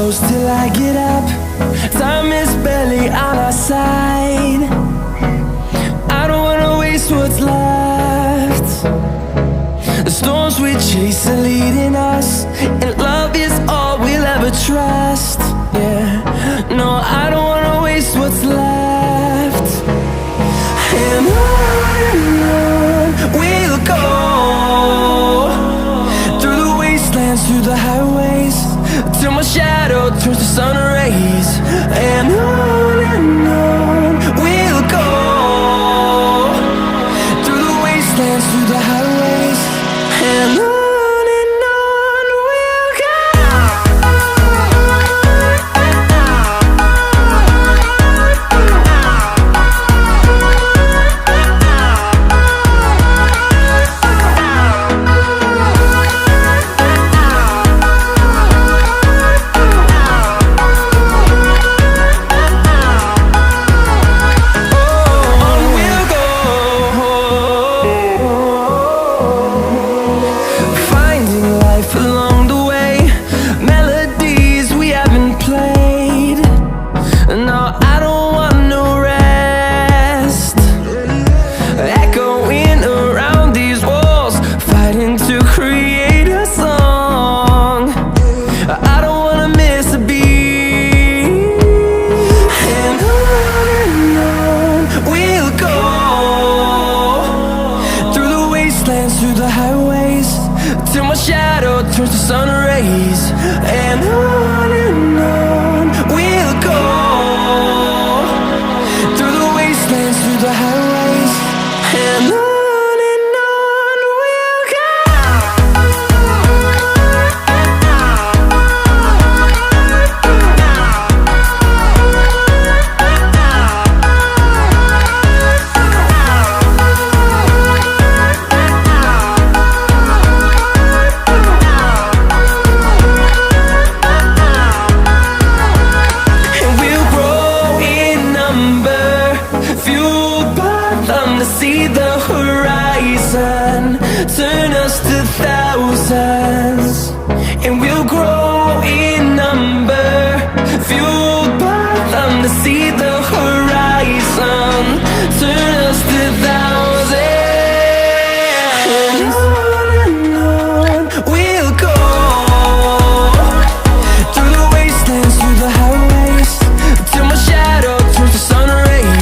close till I get up. Time is barely on our side. I don't wanna waste what's left. The storms we chase are leading us, and love is all we'll ever trust. Yeah, no, I don't wanna waste what's left. And on we'll go, through the wastelands, through the highways, till my shadow turns to sun rays. And on we'll go, through the wastelands, through the highways, and on we'll go. Through the highways, till my shadow turns to sun rays. And on we'll go, through the wastelands, through the highways, and on we'll go. See the horizon turn us to thousands, and we'll